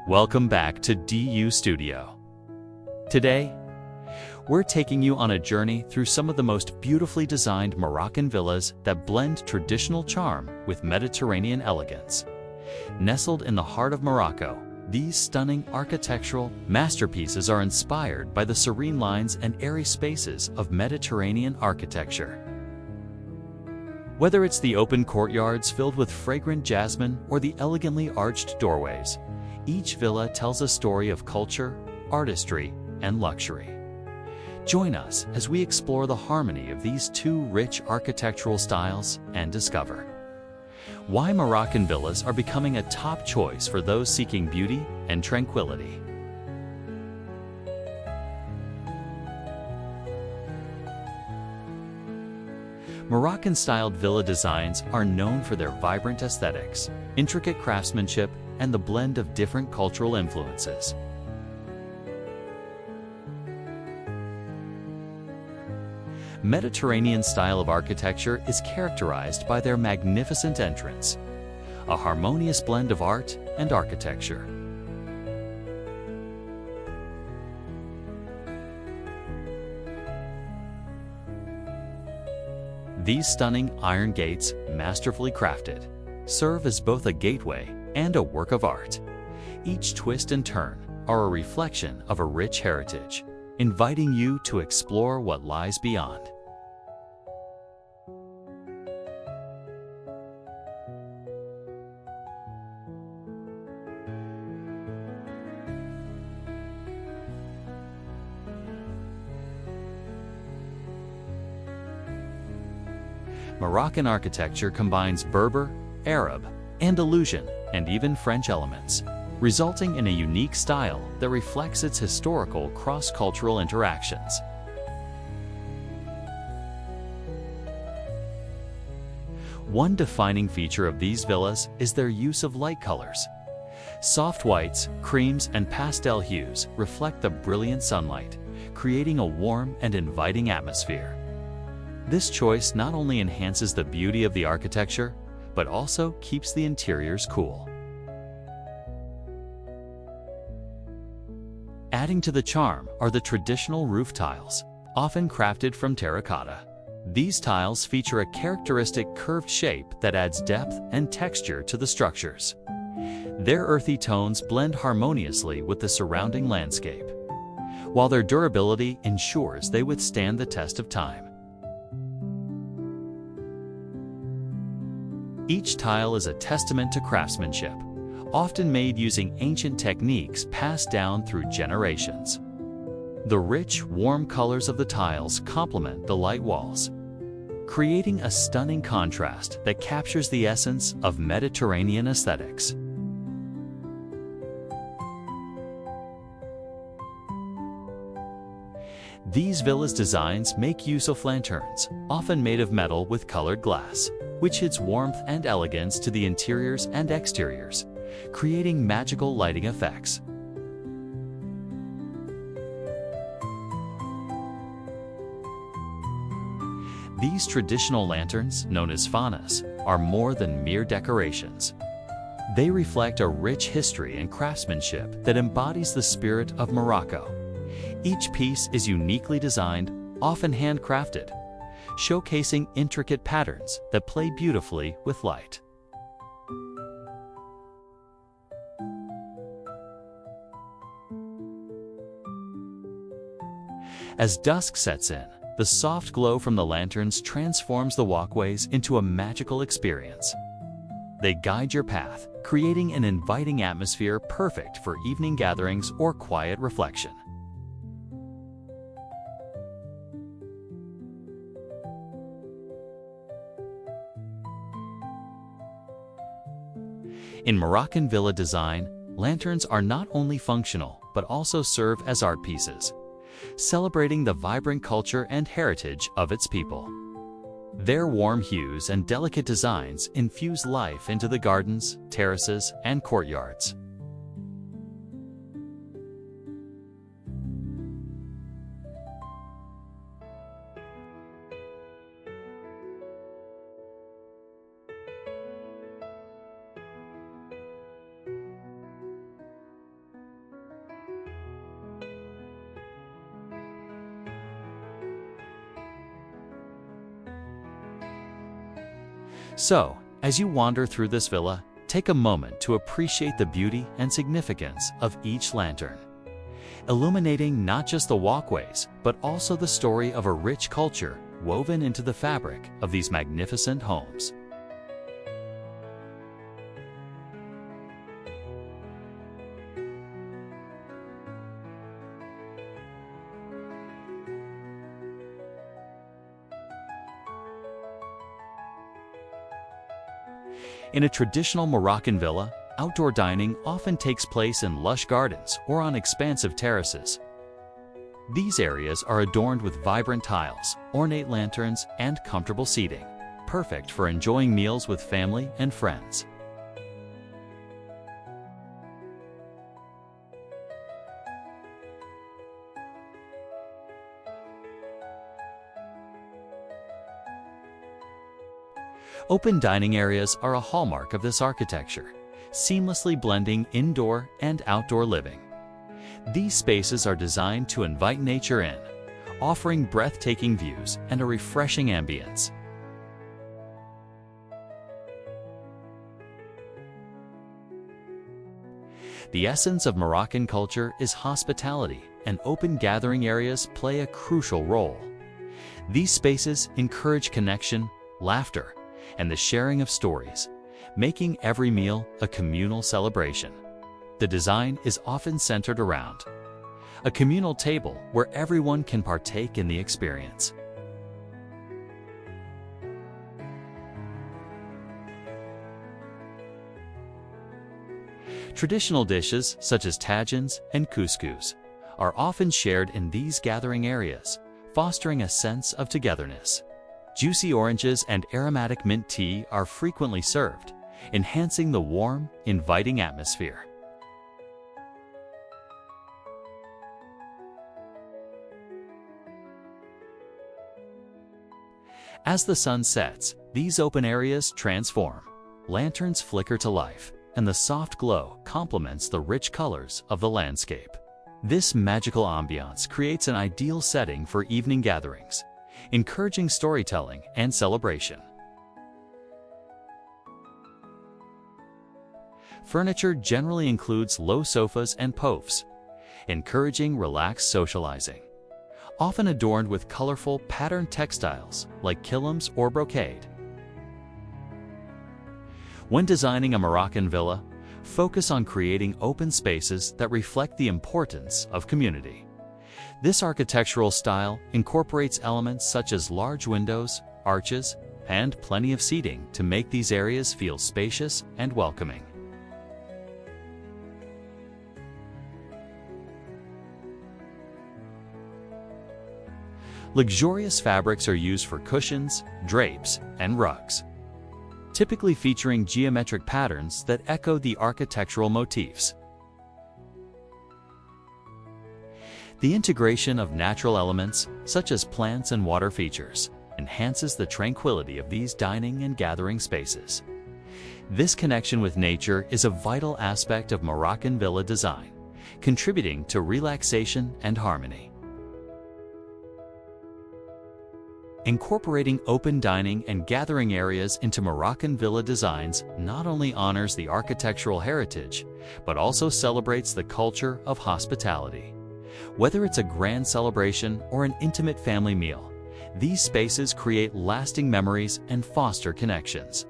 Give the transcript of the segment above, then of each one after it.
Welcome back to DU Studio. Today, we're taking you on a journey through some of the most beautifully designed Moroccan villas that blend traditional charm with Mediterranean elegance. Nestled in the heart of Morocco, these stunning architectural masterpieces are inspired by the serene lines and airy spaces of Mediterranean architecture. Whether it's the open courtyards filled with fragrant jasmine or the elegantly arched doorways, each villa tells a story of culture, artistry, and luxury. Join us as we explore the harmony of these two rich architectural styles and discover why Moroccan villas are becoming a top choice for those seeking beauty and tranquility. Moroccan-styled villa designs are known for their vibrant aesthetics, intricate craftsmanship, and the blend of different cultural influences. Mediterranean style of architecture is characterized by their magnificent entrance, a harmonious blend of art and architecture. These stunning iron gates, masterfully crafted, serve as both a gateway and a work of art. Each twist and turn are a reflection of a rich heritage, inviting you to explore what lies beyond. Moroccan architecture combines Berber, Arab, Andalusian, and even French elements, resulting in a unique style that reflects its historical cross-cultural interactions. One defining feature of these villas is their use of light colors. Soft whites, creams, and pastel hues reflect the brilliant sunlight, creating a warm and inviting atmosphere. This choice not only enhances the beauty of the architecture, but also keeps the interiors cool. Adding to the charm are the traditional roof tiles, often crafted from terracotta. These tiles feature a characteristic curved shape that adds depth and texture to the structures. Their earthy tones blend harmoniously with the surrounding landscape, while their durability ensures they withstand the test of time. Each tile is a testament to craftsmanship, often made using ancient techniques passed down through generations. The rich, warm colors of the tiles complement the light walls, creating a stunning contrast that captures the essence of Mediterranean aesthetics. These villas' designs make use of lanterns, often made of metal with colored glass, which adds warmth and elegance to the interiors and exteriors, creating magical lighting effects. These traditional lanterns, known as fanas, are more than mere decorations. They reflect a rich history and craftsmanship that embodies the spirit of Morocco. Each piece is uniquely designed, often handcrafted, showcasing intricate patterns that play beautifully with light. As dusk sets in, the soft glow from the lanterns transforms the walkways into a magical experience. They guide your path, creating an inviting atmosphere perfect for evening gatherings or quiet reflection. In Moroccan villa design, lanterns are not only functional, but also serve as art pieces, celebrating the vibrant culture and heritage of its people. Their warm hues and delicate designs infuse life into the gardens, terraces, and courtyards. So, as you wander through this villa, take a moment to appreciate the beauty and significance of each lantern, illuminating not just the walkways, but also the story of a rich culture woven into the fabric of these magnificent homes. In a traditional Moroccan villa, outdoor dining often takes place in lush gardens or on expansive terraces. These areas are adorned with vibrant tiles, ornate lanterns, and comfortable seating, perfect for enjoying meals with family and friends. Open dining areas are a hallmark of this architecture, seamlessly blending indoor and outdoor living. These spaces are designed to invite nature in, offering breathtaking views and a refreshing ambience. The essence of Moroccan culture is hospitality, and open gathering areas play a crucial role. These spaces encourage connection, laughter, and the sharing of stories, making every meal a communal celebration. The design is often centered around a communal table where everyone can partake in the experience. Traditional dishes such as tagines and couscous are often shared in these gathering areas, fostering a sense of togetherness. Juicy oranges and aromatic mint tea are frequently served, enhancing the warm, inviting atmosphere. As the sun sets, these open areas transform. Lanterns flicker to life, and the soft glow complements the rich colors of the landscape. This magical ambiance creates an ideal setting for evening gatherings, encouraging storytelling and celebration. Furniture generally includes low sofas and poufs, encouraging relaxed socializing. Often adorned with colorful patterned textiles like kilims or brocade. When designing a Moroccan villa, focus on creating open spaces that reflect the importance of community. This architectural style incorporates elements such as large windows, arches, and plenty of seating to make these areas feel spacious and welcoming. Luxurious fabrics are used for cushions, drapes, and rugs, typically featuring geometric patterns that echo the architectural motifs. The integration of natural elements, such as plants and water features, enhances the tranquility of these dining and gathering spaces. This connection with nature is a vital aspect of Moroccan villa design, contributing to relaxation and harmony. Incorporating open dining and gathering areas into Moroccan villa designs not only honors the architectural heritage, but also celebrates the culture of hospitality. Whether it's a grand celebration or an intimate family meal, these spaces create lasting memories and foster connections.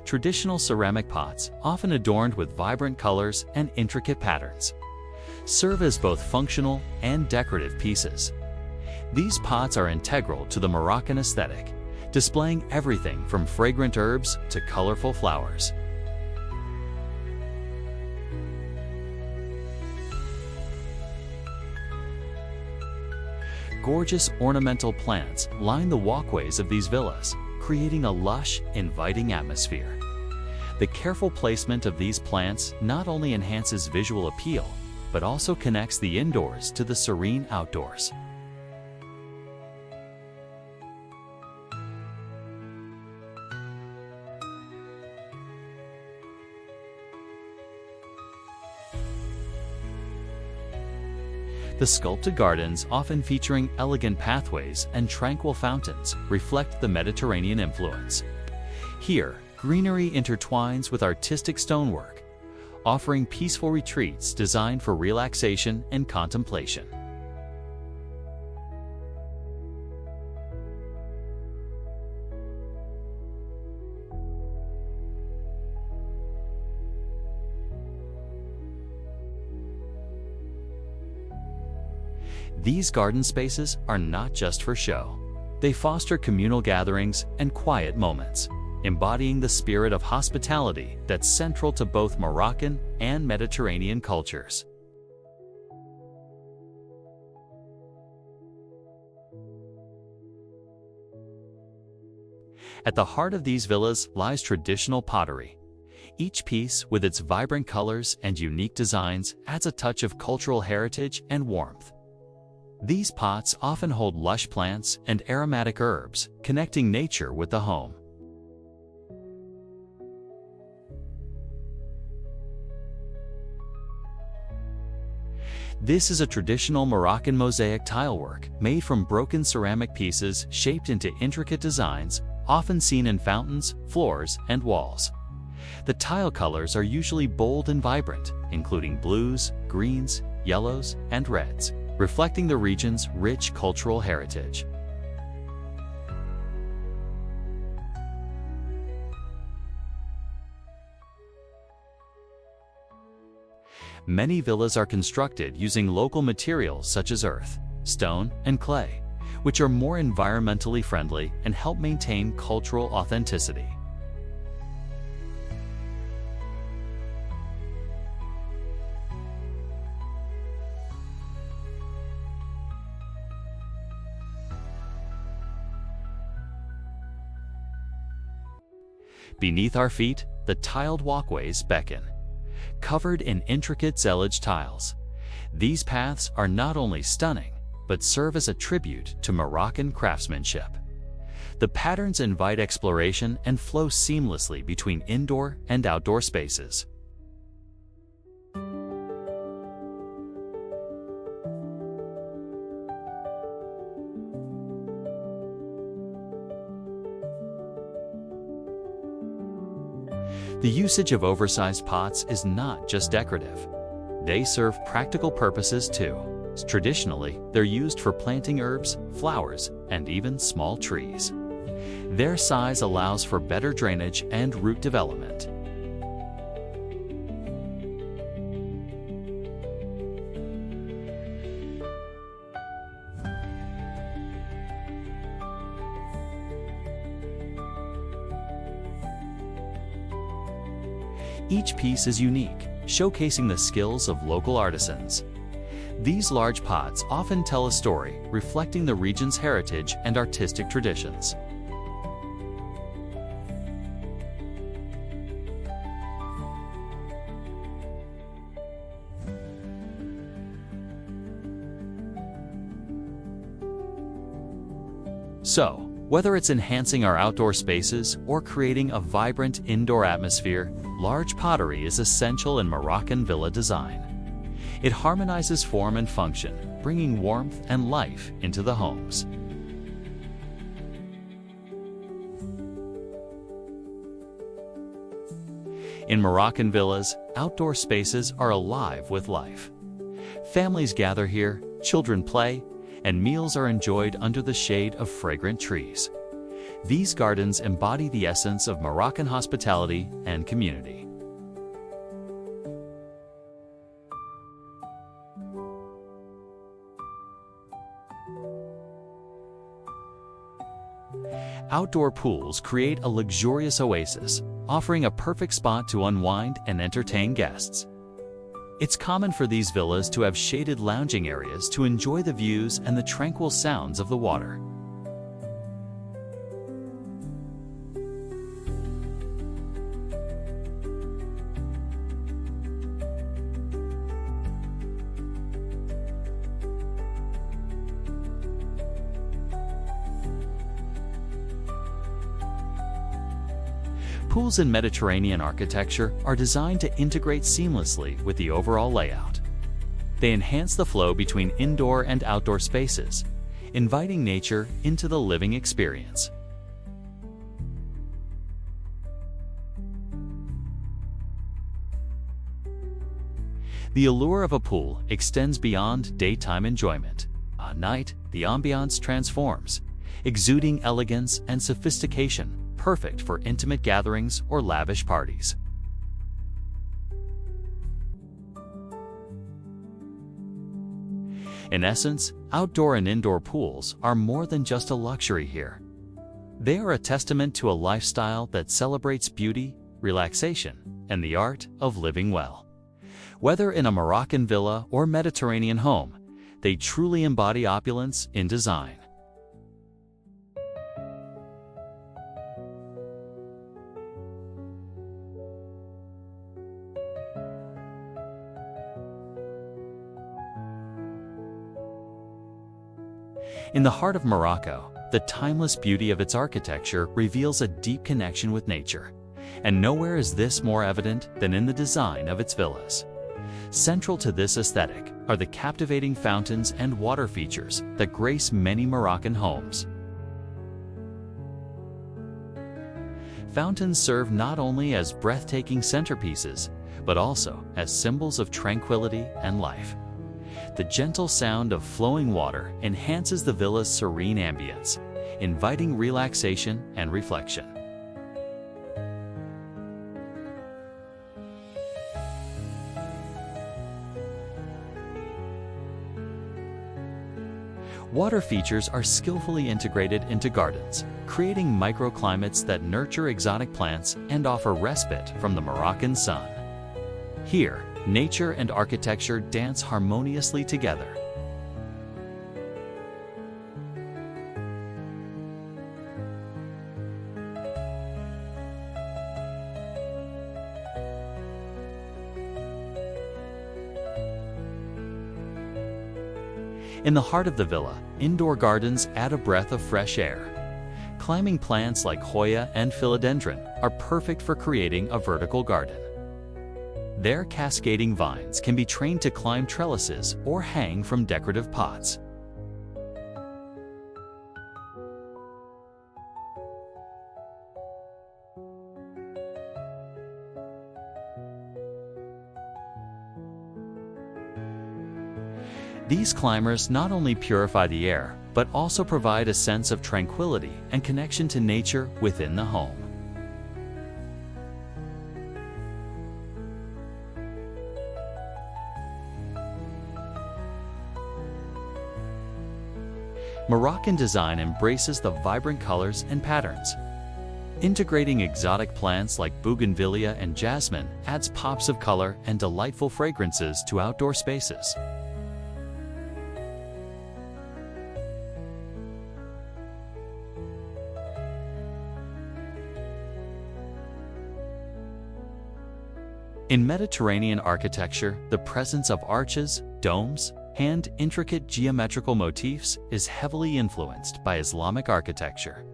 Traditional ceramic pots, often adorned with vibrant colors and intricate patterns, serve as both functional and decorative pieces. These pots are integral to the Moroccan aesthetic, displaying everything from fragrant herbs to colorful flowers. Gorgeous ornamental plants line the walkways of these villas, creating a lush, inviting atmosphere. The careful placement of these plants not only enhances visual appeal, but also connects the indoors to the serene outdoors. The sculpted gardens, often featuring elegant pathways and tranquil fountains, reflect the Mediterranean influence. Here, greenery intertwines with artistic stonework, offering peaceful retreats designed for relaxation and contemplation. These garden spaces are not just for show. They foster communal gatherings and quiet moments, embodying the spirit of hospitality that's central to both Moroccan and Mediterranean cultures. At the heart of these villas lies traditional pottery. Each piece, with its vibrant colors and unique designs, adds a touch of cultural heritage and warmth. These pots often hold lush plants and aromatic herbs, connecting nature with the home. This is a traditional Moroccan mosaic tilework made from broken ceramic pieces shaped into intricate designs, often seen in fountains, floors, and walls. The tile colors are usually bold and vibrant, including blues, greens, yellows, and reds, reflecting the region's rich cultural heritage. Many villas are constructed using local materials such as earth, stone, and clay, which are more environmentally friendly and help maintain cultural authenticity. Beneath our feet, the tiled walkways beckon, covered in intricate zellage tiles. These paths are not only stunning, but serve as a tribute to Moroccan craftsmanship. The patterns invite exploration and flow seamlessly between indoor and outdoor spaces. The usage of oversized pots is not just decorative. They serve practical purposes too. Traditionally, they're used for planting herbs, flowers, and even small trees. Their size allows for better drainage and root development. Each piece is unique, showcasing the skills of local artisans. These large pots often tell a story, reflecting the region's heritage and artistic traditions. So, whether it's enhancing our outdoor spaces or creating a vibrant indoor atmosphere, large pottery is essential in Moroccan villa design. It harmonizes form and function, bringing warmth and life into the homes. In Moroccan villas, outdoor spaces are alive with life. Families gather here, children play, and meals are enjoyed under the shade of fragrant trees. These gardens embody the essence of Moroccan hospitality and community. Outdoor pools create a luxurious oasis, offering a perfect spot to unwind and entertain guests. It's common for these villas to have shaded lounging areas to enjoy the views and the tranquil sounds of the water. Pools in Mediterranean architecture are designed to integrate seamlessly with the overall layout. They enhance the flow between indoor and outdoor spaces, inviting nature into the living experience. The allure of a pool extends beyond daytime enjoyment. At night, the ambiance transforms, exuding elegance and sophistication, perfect for intimate gatherings or lavish parties. In essence, outdoor and indoor pools are more than just a luxury here. They are a testament to a lifestyle that celebrates beauty, relaxation, and the art of living well. Whether in a Moroccan villa or Mediterranean home, they truly embody opulence in design. In the heart of Morocco, the timeless beauty of its architecture reveals a deep connection with nature, and nowhere is this more evident than in the design of its villas. Central to this aesthetic are the captivating fountains and water features that grace many Moroccan homes. Fountains serve not only as breathtaking centerpieces, but also as symbols of tranquility and life. The gentle sound of flowing water enhances the villa's serene ambience, inviting relaxation and reflection. Water features are skillfully integrated into gardens, creating microclimates that nurture exotic plants and offer respite from the Moroccan sun. Here, nature and architecture dance harmoniously together. In the heart of the villa, indoor gardens add a breath of fresh air. Climbing plants like Hoya and philodendron are perfect for creating a vertical garden. Their cascading vines can be trained to climb trellises or hang from decorative pots. These climbers not only purify the air, but also provide a sense of tranquility and connection to nature within the home. Moroccan design embraces the vibrant colors and patterns. Integrating exotic plants like bougainvillea and jasmine adds pops of color and delightful fragrances to outdoor spaces. In Mediterranean architecture, the presence of arches, domes, and intricate geometrical motifs is heavily influenced by Islamic architecture.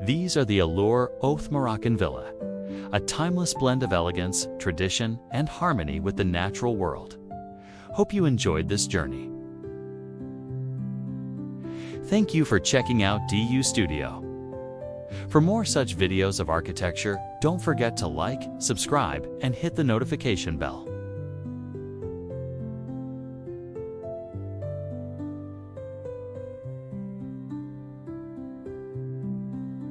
These are the allure of Moroccan villa, a timeless blend of elegance, tradition, and harmony with the natural world. Hope you enjoyed this journey. Thank you for checking out DU Studio. For more such videos of architecture, don't forget to like, subscribe, and hit the notification bell.